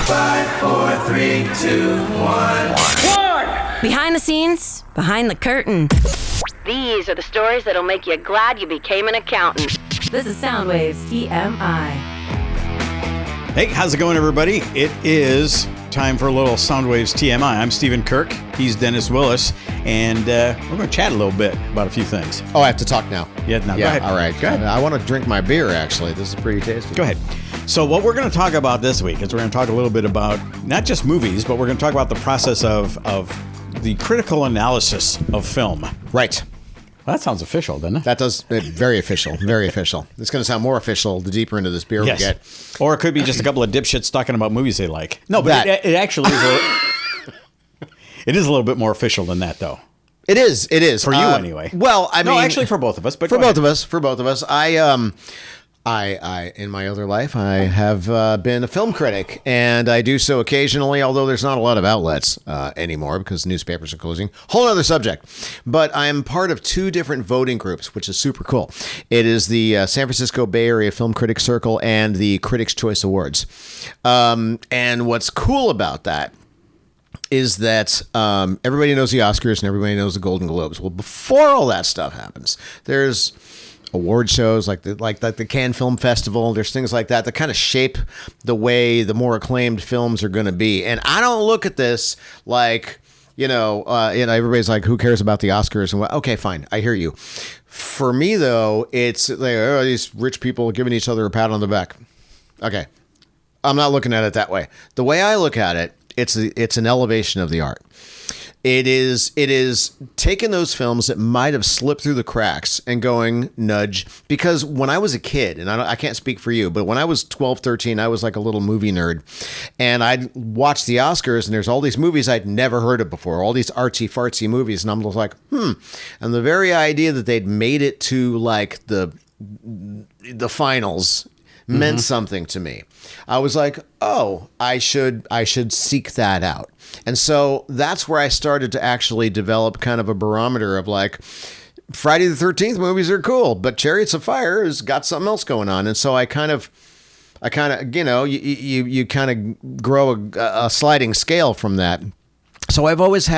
5, 4, 3, 2, 1. Behind the scenes, behind the curtain. These are the stories that'll make you glad you became an accountant. This is Soundwaves TMI. Hey, how's it going, everybody? It is time for a little Soundwaves TMI. I'm Steven Kirk. He's Dennis Willis. And we're going to chat a little bit about a few things. Oh, I have to talk now. Yeah, no, go ahead. All right. Go ahead. I want to drink my beer, actually. This is pretty tasty. Go ahead. So what we're going to talk about this week is we're going to talk a little bit about not just movies, but we're going to talk about the process of the critical analysis of film. Right. Well, that sounds official, doesn't it? That does. Very official. Very official. It's going to sound more official the deeper into this beer we get. Or it could be just a couple of dipshits talking about movies they like. No, but it actually is it is a little bit more official than that, though. It is. It is. For you, anyway. Well, I mean... No, actually for both of us. But for both of us. I in my other life, I have been a film critic, and I do so occasionally, although there's not a lot of outlets anymore because newspapers are closing. Whole other subject. But I'm part of two different voting groups, which is super cool. It is the San Francisco Bay Area Film Critics Circle and the Critics' Choice Awards. And what's cool about that is that everybody knows the Oscars and everybody knows the Golden Globes. Well, before all that stuff happens, there's award shows like the Cannes Film Festival. There's things like that kind of shape the way the more acclaimed films are going to be. And I don't look at this like, everybody's like, who cares about the Oscars? And okay, fine. I hear you. For me, though, it's like, these rich people giving each other a pat on the back. Okay. I'm not looking at it that way. The way I look at it, it's an elevation of the art. It is taking those films that might have slipped through the cracks and going nudge. Because when I was a kid, and I can't speak for you, but when I was 12, 13, I was like a little movie nerd. And I'd watch the Oscars, and there's all these movies I'd never heard of before, all these artsy-fartsy movies. And I'm just like, And the very idea that they'd made it to like the finals meant something to me. I was like, oh, I should seek that out. And so that's where I started to actually develop kind of a barometer of like, Friday the 13th movies are cool, but Chariots of Fire has got something else going on. And so I kind of, you kind of grow a sliding scale from that. So I've always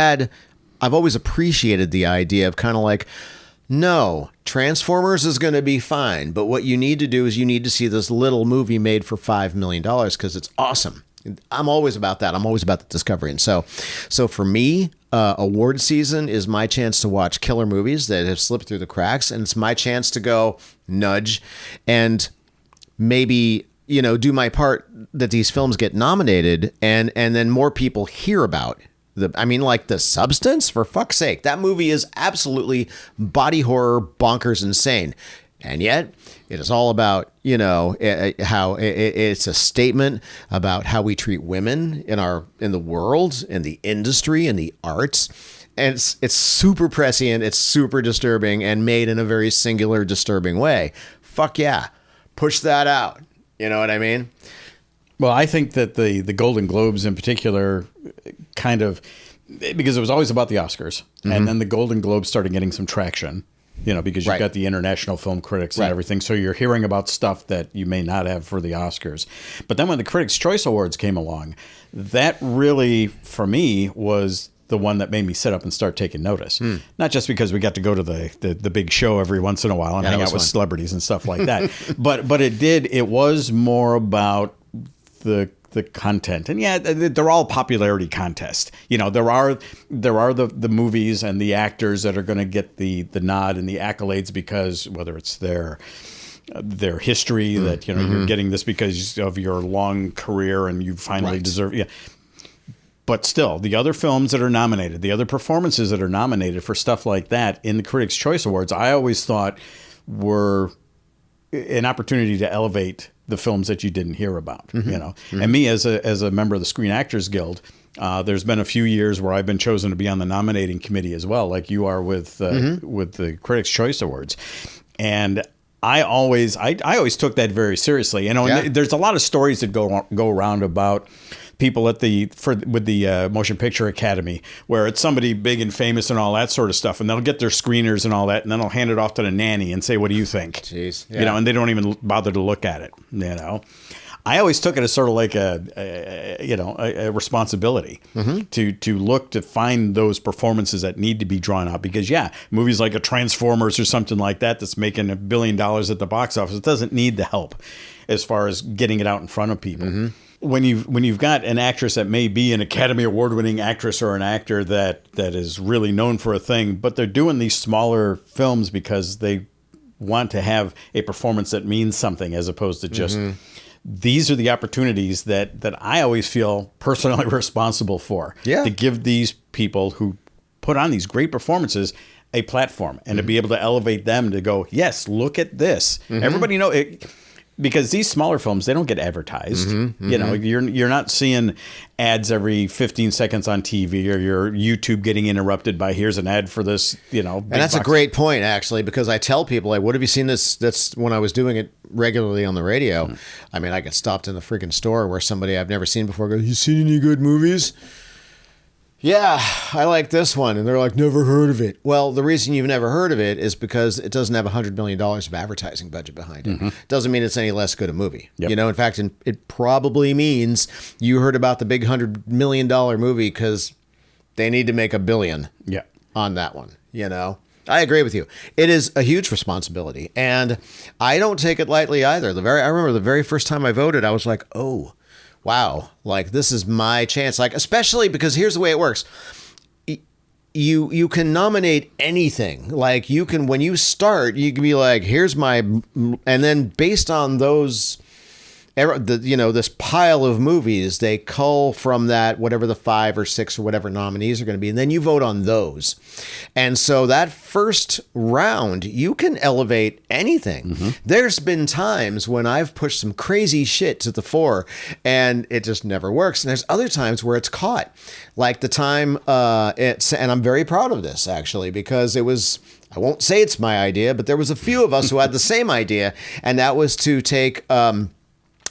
appreciated the idea of kind of like, no, Transformers is going to be fine, but what you need to do is you need to see this little movie made for $5 million because it's awesome. I'm always about that. I'm always about the discovery. And so for me, award season is my chance to watch killer movies that have slipped through the cracks, and it's my chance to go nudge and maybe, do my part that these films get nominated and then more people hear about the substance, for fuck's sake. That movie is absolutely body horror, bonkers insane. And yet it is all about, how it's a statement about how we treat women in the world, in the industry, in the arts. And it's super prescient. It's super disturbing and made in a very singular, disturbing way. Fuck yeah. Push that out. You know what I mean? Well, I think that the Golden Globes in particular kind of, because it was always about the Oscars, and then the Golden Globes started getting some traction, because you've got the international film critics and everything. So you're hearing about stuff that you may not have for the Oscars. But then when the Critics' Choice Awards came along, that really, for me, was the one that made me sit up and start taking notice. Not just because we got to go to the big show every once in a while and hang out with celebrities and stuff like that, but it was more about the content. And yeah, they're all popularity contests. There are the movies and the actors that are going to get the nod and the accolades because whether it's their history that you're getting this because of your long career and you finally deserve. Yeah. But still, the other films that are nominated, the other performances that are nominated for stuff like that in the Critics' Choice Awards, I always thought were an opportunity to elevate the films that you didn't hear about, And me as a member of the Screen Actors Guild, there's been a few years where I've been chosen to be on the nominating committee as well, like you are with the Critics' Choice Awards. And I always took that very seriously. And there's a lot of stories that go around about people with the Motion Picture Academy, where it's somebody big and famous and all that sort of stuff, and they'll get their screeners and all that, and then they'll hand it off to the nanny and say, "What do you think?" Jeez, yeah. And they don't even bother to look at it. I always took it as sort of like a responsibility to look to find those performances that need to be drawn out, because movies like a Transformers or something like that that's making $1 billion at the box office, it doesn't need the help as far as getting it out in front of people. When you've got an actress that may be an Academy Award winning actress or an actor that is really known for a thing, but they're doing these smaller films because they want to have a performance that means something, as opposed to just these are the opportunities that I always feel personally responsible for. To give these people who put on these great performances a platform and to be able to elevate them to go, yes, look at this. Everybody know it. Because these smaller films, they don't get advertised. You know, you're not seeing ads every 15 seconds on TV, or your YouTube getting interrupted by here's an ad for this, And that's a great point, actually, because I tell people, like, what have you seen this? That's when I was doing it regularly on the radio. I mean, I get stopped in the freaking store where somebody I've never seen before goes, "You seen any good movies?" Yeah, I like this one. And they're like, never heard of it. Well, the reason you've never heard of it is because it doesn't have $100 million of advertising budget behind it. Doesn't mean it's any less good a movie. In fact, it probably means you heard about the big $100 million movie because they need to make $1 billion on that one. I agree with you. It is a huge responsibility. And I don't take it lightly either. I remember the very first time I voted, I was like, oh, wow, like this is my chance. Like, especially because here's the way it works. You can nominate anything. Like you can, when you start, you can be like, here's my, and then based on those, this pile of movies, they cull from that, whatever the 5 or 6 or whatever nominees are going to be. And then you vote on those. And so that first round, you can elevate anything. There's been times when I've pushed some crazy shit to the fore and it just never works. And there's other times where it's caught. Like the time and I'm very proud of this actually, because it was, I won't say it's my idea, but there was a few of us who had the same idea. And that was to take,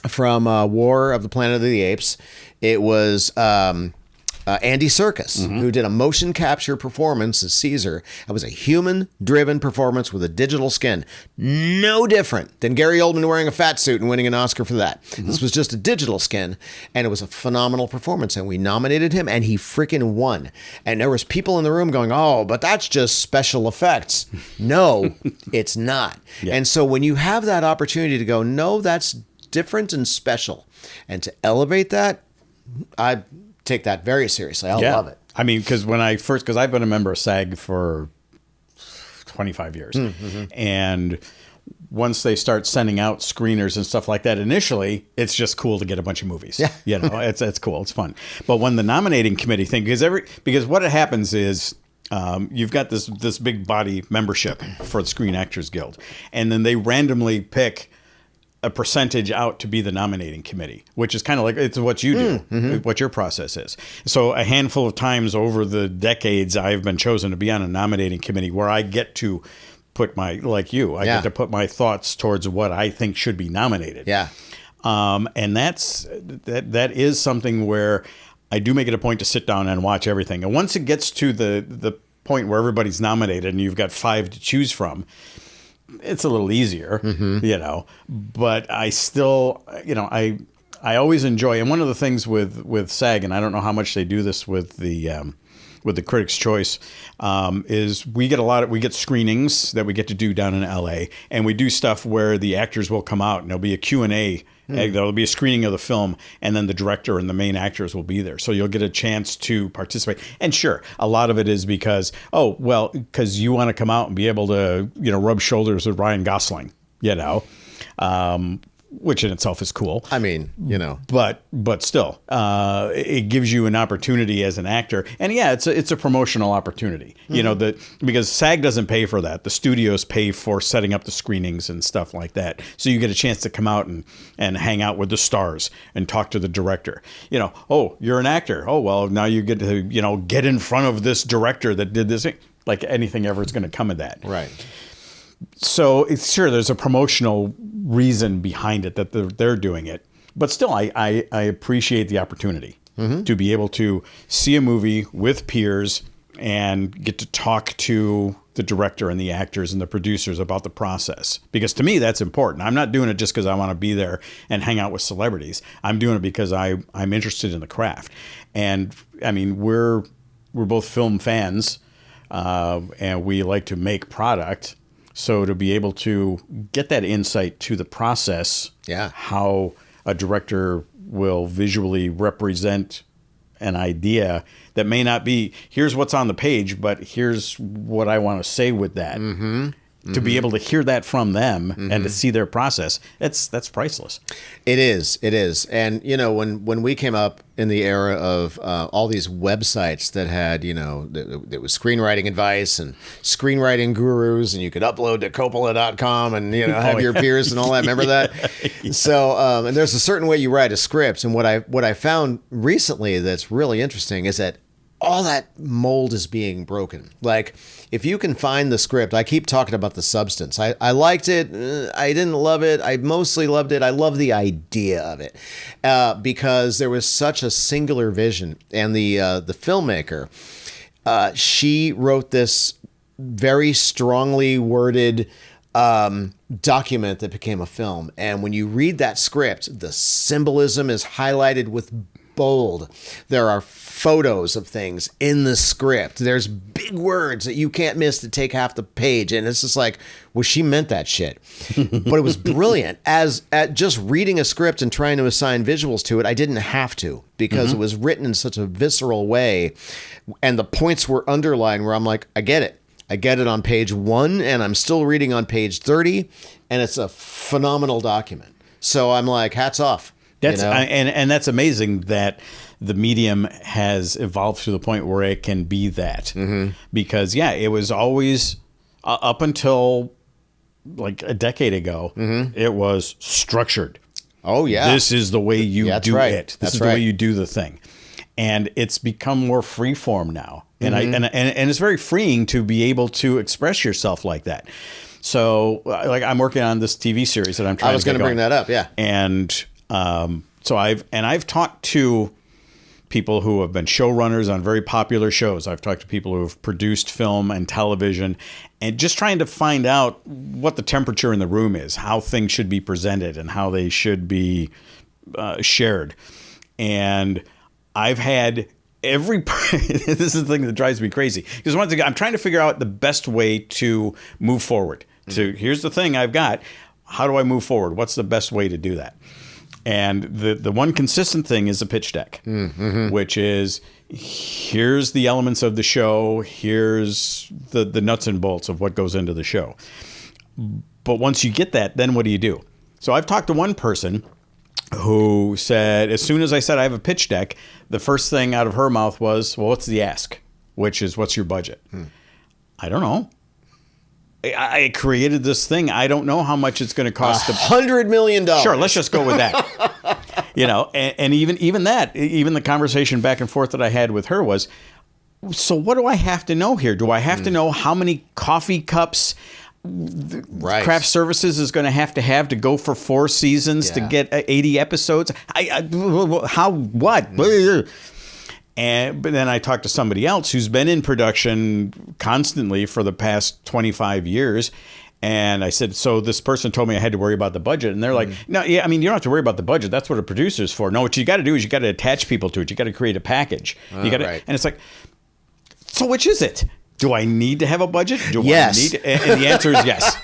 from War of the Planet of the Apes, it was Andy Serkis, who did a motion capture performance as Caesar. It was a human-driven performance with a digital skin. No different than Gary Oldman wearing a fat suit and winning an Oscar for that. This was just a digital skin, and it was a phenomenal performance, and we nominated him, and he freaking won. And there was people in the room going, oh, but that's just special effects. No, it's not. And so when you have that opportunity to go, no, that's different and special, and to elevate that, I take that very seriously. I love it. I mean, because I've been a member of SAG for 25 years, and once they start sending out screeners and stuff like that, initially it's just cool to get a bunch of movies. It's cool, it's fun. But when the nominating committee thing, because what happens is, you've got this big body membership for the Screen Actors Guild, and then they randomly pick a percentage out to be the nominating committee, which is kind of like it's what you do, what your process is. So a handful of times over the decades, I've been chosen to be on a nominating committee where I get to put get to put my thoughts towards what I think should be nominated. And that is something where I do make it a point to sit down and watch everything. And once it gets to the point where everybody's nominated and you've got 5 to choose from, it's a little easier, but I still, I always enjoy. And one of the things with SAG, and I don't know how much they do this with the Critics' Choice, is we get screenings that we get to do down in LA, and we do stuff where the actors will come out and there'll be a Q&A. There'll be a screening of the film, and then the director and the main actors will be there. So you'll get a chance to participate. And sure, a lot of it is because you want to come out and be able to, rub shoulders with Ryan Gosling, which in itself is cool. I mean, But still, it gives you an opportunity as an actor. And it's a promotional opportunity, because SAG doesn't pay for that. The studios pay for setting up the screenings and stuff like that. So you get a chance to come out and hang out with the stars and talk to the director. Oh, you're an actor. Oh, well, now you get to, get in front of this director that did this. Like anything ever is going to come of that. Right. So it's sure there's a promotional reason behind it that they're doing it, but still I appreciate the opportunity to be able to see a movie with peers and get to talk to the director and the actors and the producers about the process. Because to me, that's important. I'm not doing it just because I want to be there and hang out with celebrities. I'm doing it because I'm interested in the craft. And I mean, we're both film fans, and we like to make product. So to be able to get that insight to the process, how a director will visually represent an idea that may not be, here's what's on the page, but here's what I want to say with that. To be able to hear that from them and to see their process, that's priceless. It is. And, you know, when we came up in the era of all these websites that had, you know, there was screenwriting advice and screenwriting gurus, and you could upload to Coppola.com and, you know, have your peers and all that. Remember that? So, and there's a certain way you write a script. And what I found recently that's really interesting is that all that mold is being broken. Like, if you can find the script, I keep talking about the substance. I liked it. I didn't love it. I mostly loved it. I love the idea of it because there was such a singular vision. And the filmmaker, she wrote this very strongly worded document that became a film. And when you read that script, the symbolism is highlighted with bold. There are photos of things in the script. There's big words that you can't miss to take half the page. And it's just like, well, she meant that shit. But it was brilliant. As at just reading a script and trying to assign visuals to it, I didn't have to, because it was written in such a visceral way. And the points were underlined where I'm like, I get it. I get it on page 1, and I'm still reading on page 30, and it's a phenomenal document. So I'm like, hats off. That's and that's amazing that the medium has evolved to the point where it can be that. Because it was always up until like a decade ago, it was structured. Oh yeah, this is the way you do it. This is the way you do the thing, and it's become more freeform now. And and it's very freeing to be able to express yourself like that. So like I'm working on this TV series that I'm trying. I was going to bring that up, and so I've talked to people who have been showrunners on very popular shows. I've talked to people who have produced film and television, and just trying to find out what the temperature in the room is, how things should be presented, and how they should be shared. And I've had every this is the thing that drives me crazy, because once again I'm trying to figure out the best way to move forward. So here's the thing I've got. How do I move forward? What's the best way to do that? And the one consistent thing is a pitch deck, which is, here's the elements of the show, here's the nuts and bolts of what goes into the show. But once you get that, then what do you do? So I've talked to one person who said, as soon as I said I have a pitch deck, the first thing out of her mouth was, well, what's the ask? Which is, what's your budget? I don't know. I created this thing. I don't know how much it's going to cost. $100 million. Sure, let's just go with that. And even that, even the conversation back and forth that I had with her was, so what do I have to know here? Do I have to know how many coffee cups craft services is going to have to go for 4 seasons to get 80 episodes? What? But then I talked to somebody else who's been in production constantly for the past 25 years. And I said, so this person told me I had to worry about the budget. And they're like, no, you don't have to worry about the budget. That's what a producer's for. No, what you got to do is you got to attach people to it. You got to create a package. You got to, and it's like, so which is it? Do I need to have a budget? I need to? And the answer is yes.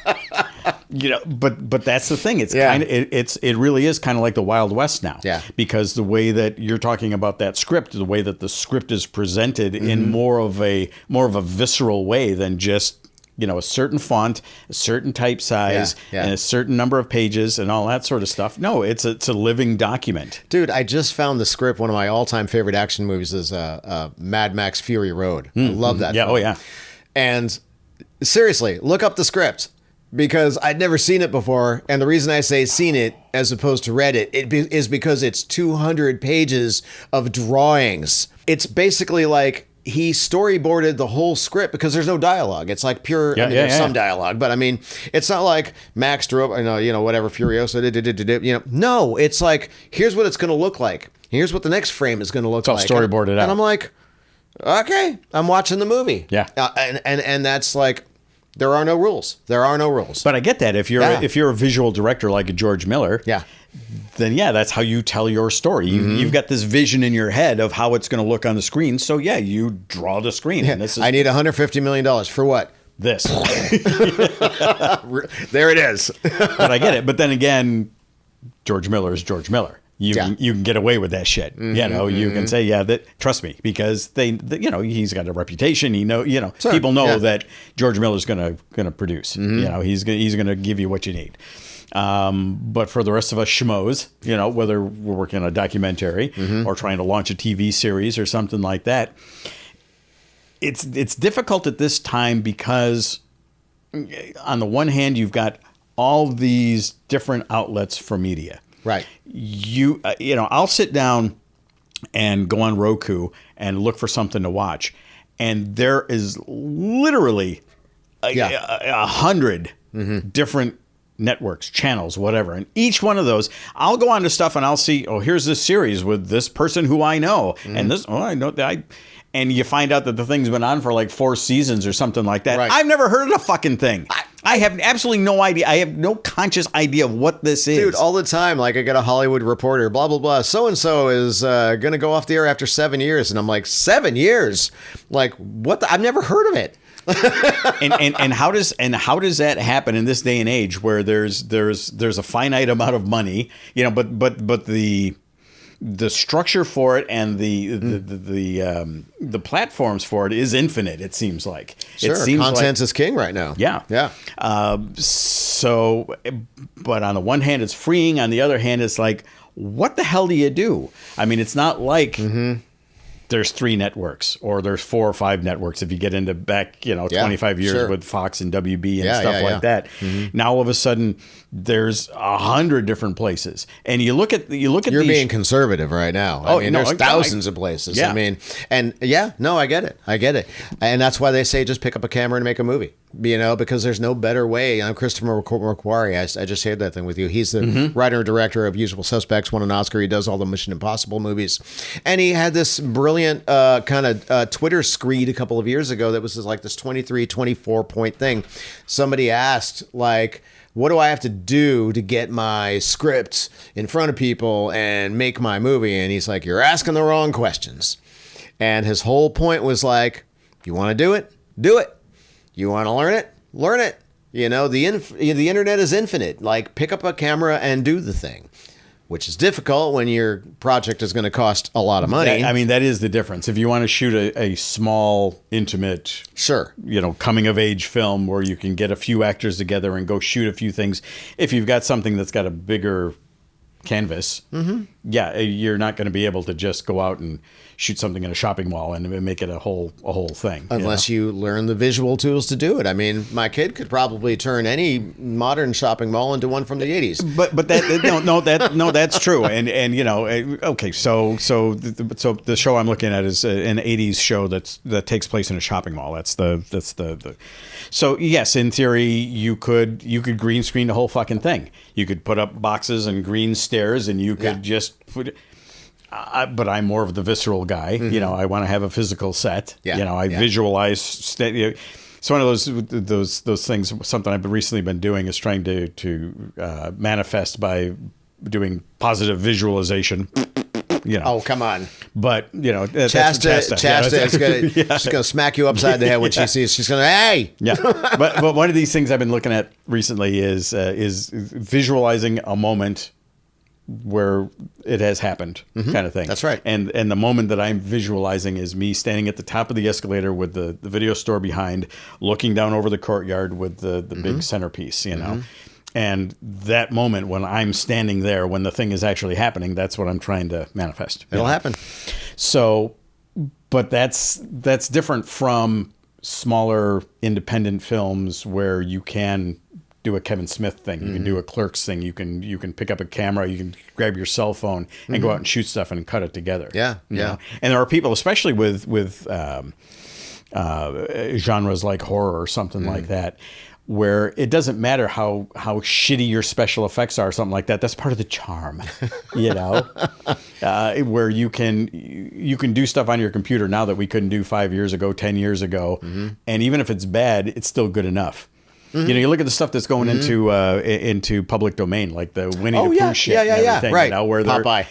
But that's the thing. It's kind of it really is kind of like the Wild West now. Yeah. Because the way that you're talking about that script, the way that the script is presented in more of a visceral way than just a certain font, a certain type size, and a certain number of pages and all that sort of stuff. No, it's a living document. Dude, I just found the script. One of my all-time favorite action movies is Mad Max Fury Road. I love that film. Oh, yeah. And seriously, look up the script, because I'd never seen it before. And the reason I say seen it as opposed to read it is because it's 200 pages of drawings. It's basically like he storyboarded the whole script, because there's no dialogue. It's like pure, there's some dialogue, but I mean, it's not like Max drove, whatever, Furiosa, no, it's like, here's what it's going to look like. Here's what the next frame is going to look like. It's all storyboarded out. And I'm like, okay, I'm watching the movie. Yeah. And that's like, There are no rules. There are no rules. But I get that. If you're a visual director like a George Miller, then that's how you tell your story. You've got this vision in your head of how it's going to look on the screen. So you draw the screen. And I need $150 million for what? This. There it is. But I get it. But then again, George Miller is George Miller. You can get away with that shit. You can say, that trust me, because he's got a reputation. People know that George Miller's going to produce. He's going to give you what you need. But for the rest of us schmoes, whether we're working on a documentary or trying to launch a TV series or something like that, it's difficult at this time because on the one hand, you've got all these different outlets for media. Right. I'll sit down and go on Roku and look for something to watch. And there is literally 100 different networks, channels, whatever. And each one of those, I'll go on to stuff and I'll see, here's this series with this person who I know. And this, I know that and you find out that the thing's been on for like 4 seasons or something like that. Right. I've never heard of the fucking thing. I have absolutely no idea. I have no conscious idea of what this is. Dude, all the time. Like, I get a Hollywood Reporter, blah, blah, blah. So-and-so is going to go off the air after 7 years. And I'm like, 7 years? Like, what? I've never heard of it. and how does that happen in this day and age where there's a finite amount of money, but the structure for it and the platforms for it is infinite. It seems like. Sure, content is king right now. Yeah. So, but on the one hand, it's freeing. On the other hand, it's like, what the hell do you do? I mean, it's not like there's 3 networks or there's 4 or 5 networks if you get into back 25 years with Fox and WB and stuff like that. Now all of a sudden there's 100 different places, and you look at you're being conservative right now. I mean, there's thousands of places. I mean, and I get it, and that's why they say just pick up a camera and make a movie. Because there's no better way. Christopher McQuarrie, I just shared that thing with you. He's the writer and director of Usual Suspects, won an Oscar. He does all the Mission Impossible movies. And he had this brilliant kind of Twitter screed a couple of years ago that was like this 23, 24 point thing. Somebody asked, like, what do I have to do to get my script in front of people and make my movie? And he's like, you're asking the wrong questions. And his whole point was like, you want to do it? Do it. You want to learn it? Learn it. The internet is infinite. Like, pick up a camera and do the thing, which is difficult when your project is going to cost a lot of money. That is the difference. If you want to shoot a small, intimate, coming of age film where you can get a few actors together and go shoot a few things, if you've got something that's got a bigger canvas, you're not going to be able to just go out and shoot something in a shopping mall and make it a whole thing. Unless you learn the visual tools to do it. I mean, my kid could probably turn any modern shopping mall into one from the 80s. But that's true. And okay, so the show I'm looking at is an 80s show that takes place in a shopping mall. That's the So yes, in theory, you could green screen the whole fucking thing. You could put up boxes and green stairs, and you could just put. But I'm more of the visceral guy. I want to have a physical set. I visualize. It's one of those things. Something I've recently been doing is trying to manifest by doing positive visualization. Oh, come on. But, CHASTA is going she's going to smack you upside the head when she sees. She's going to, hey! Yeah. But one of these things I've been looking at recently is visualizing a moment where it has happened, kind of thing. That's right. And the moment that I'm visualizing is me standing at the top of the escalator with the video store behind, looking down over the courtyard with the big centerpiece, And that moment when I'm standing there, when the thing is actually happening, that's what I'm trying to manifest. It'll happen. So, but that's different from smaller independent films where you can do a Kevin Smith thing. You can do a Clerks thing. You can pick up a camera. You can grab your cell phone and go out and shoot stuff and cut it together. Yeah. And there are people, especially with genres like horror or something like that, where it doesn't matter how shitty your special effects are or something like that. That's part of the charm, where you can do stuff on your computer now that we couldn't do 5 years ago, 10 years ago. And even if it's bad, it's still good enough. You look at the stuff that's going into public domain, like the Winnie the Pooh shit and everything, right. Where they're, Popeye.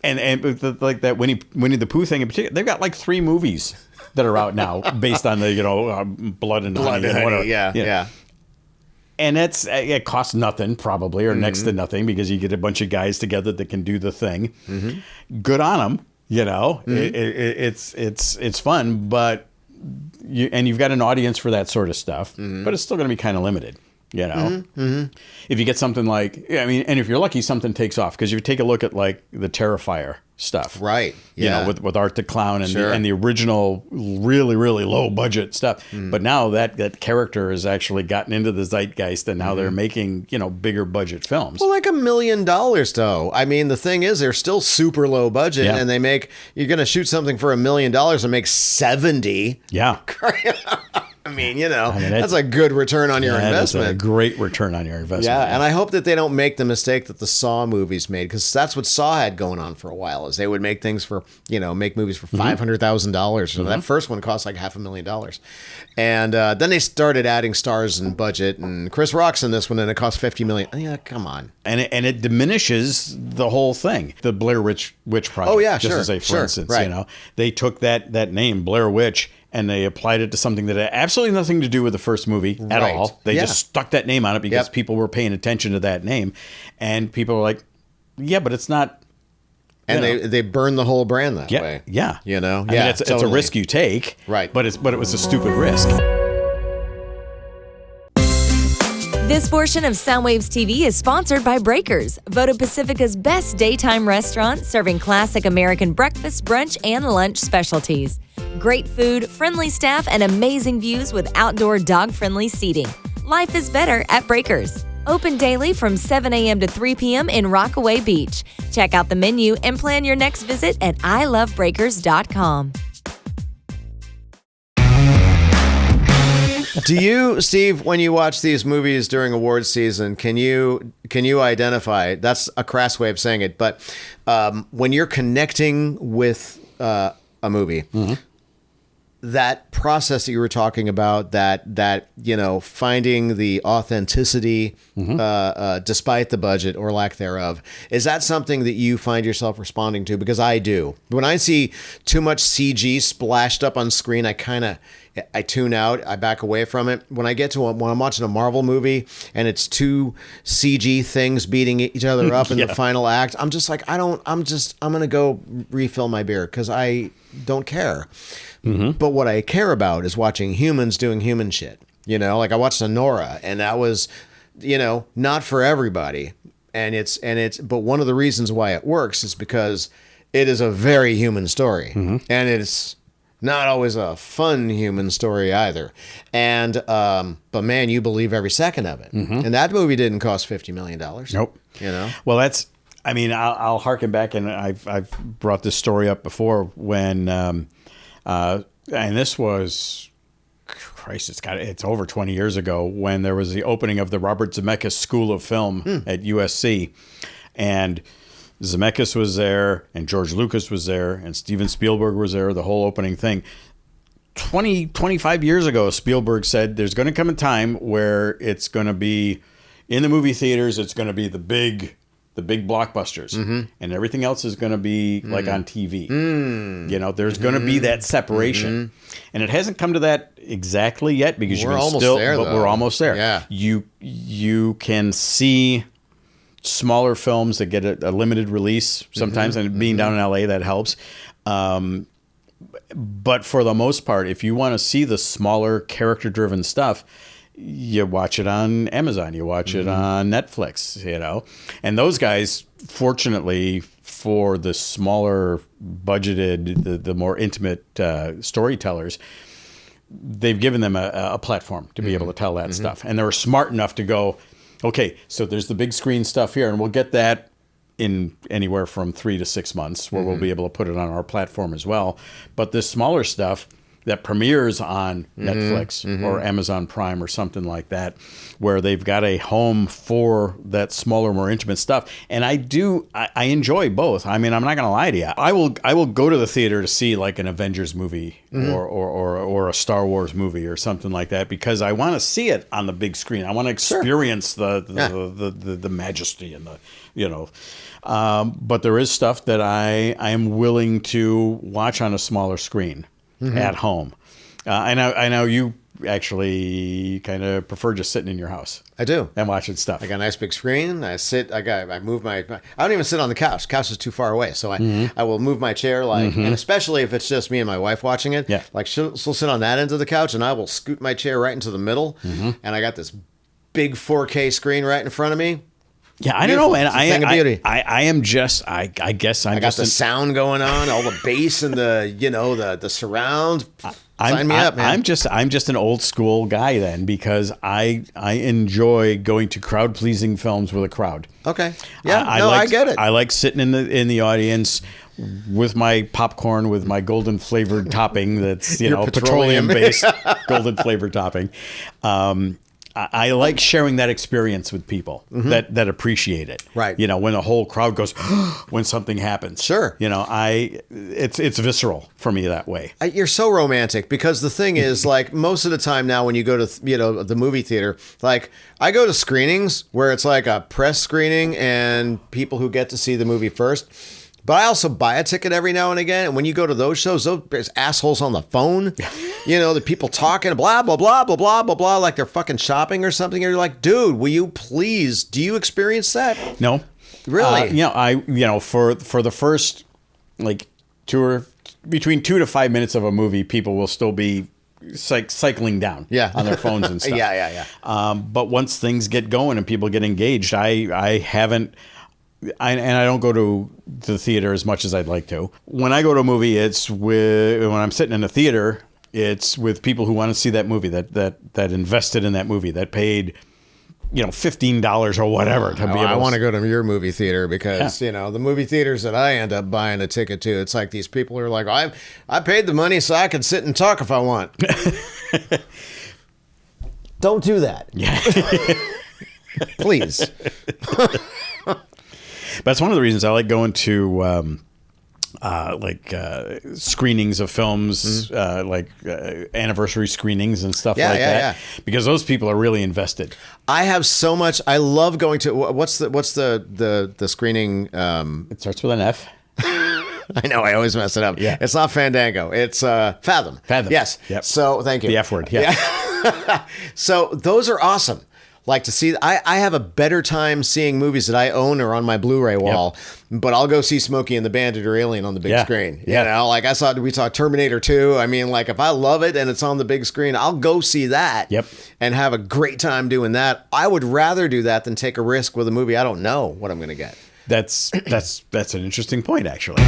and like that Winnie the Pooh thing in particular, they've got like 3 movies that are out now based on the Blood and Honey and whatever. Yeah. And it costs nothing probably, or next to nothing, because you get a bunch of guys together that can do the thing. Good on them, it's fun, but you've got an audience for that sort of stuff, but it's still going to be kind of limited. If you get something like, and if you're lucky, something takes off, because you take a look at like the Terrifier stuff, right? With Art the Clown and the original really, really low budget stuff. But now that character has actually gotten into the zeitgeist, and now they're making bigger budget films. Well, like $1 million though. I mean, the thing is, they're still super low budget, and you're going to shoot something for $1 million and make 70. Yeah. That's a good return on your investment. That's a great return on your investment. Yeah, and I hope that they don't make the mistake that the Saw movies made, because that's what Saw had going on for a while, is they would make things for, make movies for $500,000. So that first one cost like $500,000. And then they started adding stars and budget, and Chris Rock's in this one, and it cost $50 million. Yeah, come on. And it diminishes the whole thing. The Blair Witch Project. Oh, yeah, just sure. as for instance, right. They took that name, Blair Witch, and they applied it to something that had absolutely nothing to do with the first movie at all. They just stuck that name on it because people were paying attention to that name. And people were like, yeah, but it's not. And they burned the whole brand that way. Yeah. It's a risk you take. Right. But it was a stupid risk. This portion of Soundwaves TV is sponsored by Breakers, voted Pacifica's best daytime restaurant, serving classic American breakfast, brunch, and lunch specialties. Great food, friendly staff, and amazing views with outdoor dog-friendly seating. Life is better at Breakers. Open daily from 7 a.m. to 3 p.m. in Rockaway Beach. Check out the menu and plan your next visit at ilovebreakers.com. Do you, Steve, when you watch these movies during awards season, can you identify, that's a crass way of saying it, but when you're connecting with a movie, that process that you were talking about, that finding the authenticity despite the budget or lack thereof, is that something that you find yourself responding to? Because I do. When I see too much CG splashed up on screen, I tune out. I back away from it. When I'm watching a Marvel movie and it's 2 CG things beating each other up in the final act, I'm just like, I'm going to go refill my beer because I don't care. But what I care about is watching humans doing human shit. Like I watched Sonora, and that was, not for everybody. But one of the reasons why it works is because it is a very human story, and it's not always a fun human story either. And but man, you believe every second of it. And that movie didn't cost $50 million. Nope. Well, that's. I'll harken back, and I've brought this story up before when, and this was, Christ, it's over 20 years ago, when there was the opening of the Robert Zemeckis School of Film at USC, and Zemeckis was there, and George Lucas was there, and Steven Spielberg was there, the whole opening thing. 25 years ago, Spielberg said there's going to come a time where it's going to be in the movie theaters, it's going to be the big blockbusters, and everything else is going to be like on TV. There's going to be that separation, and it hasn't come to that exactly yet, because we're almost there. Yeah, you can see smaller films that get a limited release sometimes, and being down in LA, that helps. But for the most part, if you want to see the smaller character-driven stuff, you watch it on Amazon, you watch it on Netflix, and those guys, fortunately for the smaller budgeted, the more intimate storytellers, they've given them a platform to be able to tell that stuff. And they're smart enough to go, okay, so there's the big screen stuff here, and we'll get that in anywhere from 3 to 6 months, where we'll be able to put it on our platform as well. But this smaller stuff, that premieres on Netflix or Amazon Prime or something like that, where they've got a home for that smaller, more intimate stuff. And I enjoy both. I mean, I'm not going to lie to you. I will go to the theater to see like an Avengers movie or a Star Wars movie or something like that, because I want to see it on the big screen. I want to experience the majesty and the, but there is stuff that I am willing to watch on a smaller screen at home. I know you actually kind of prefer just sitting in your house. I do. And watching stuff. I got a nice big screen. I move I don't even sit on the couch. The couch is too far away. So I will move my chair, and especially if it's just me and my wife watching it, like she'll sit on that end of the couch and I will scoot my chair right into the middle. And I got this big 4K screen right in front of me. Yeah, I don't know, man. I guess I got the sound going on, all the bass and the surround. Sign me up, man. I'm just an old school guy then, because I enjoy going to crowd pleasing films with a crowd. Okay. Yeah. I get it. I like sitting in the audience with my popcorn, with my golden flavored topping that's petroleum based golden flavored topping. I like sharing that experience with people that appreciate it. Right. When the whole crowd goes, when something happens. Sure. It's visceral for me that way. You're so romantic, because the thing is, like, most of the time now when you go to, the movie theater, like, I go to screenings where it's like a press screening and people who get to see the movie first. But I also buy a ticket every now and again. And when you go to those shows, there's assholes on the phone. The people talking, blah, blah, blah, blah, blah, blah, blah, like they're fucking shopping or something. And you're like, dude, will you please, do you experience that? No. Really? For the first, like, between 2 to 5 minutes of a movie, people will still be cycling down on their phones and stuff. Yeah. But once things get going and people get engaged, I haven't... I don't go to the theater as much as I'd like to. When I go to a movie, when I'm sitting in a theater, it's with people who want to see that movie, that invested in that movie, that paid, $15 or whatever to be able. I want to go to your movie theater because the movie theaters that I end up buying a ticket to, it's like these people are like, I paid the money so I can sit and talk if I want. Don't do that. Yeah. Please. That's one of the reasons I like going to screenings of films, anniversary screenings and stuff like that, because those people are really invested. I have so much. I love going to what's the screening. It starts with an F. I know. I always mess it up. Yeah. It's not Fandango. It's Fathom. Fathom. Yes. Yep. So thank you. The F word. Yeah. So those are awesome. Like to see, I have a better time seeing movies that I own or on my Blu-ray wall, but I'll go see Smokey and the Bandit or Alien on the big screen. Like we saw Terminator 2. I mean, like if I love it and it's on the big screen, I'll go see that and have a great time doing that. I would rather do that than take a risk with a movie I don't know what I'm going to get. That's an interesting point, actually.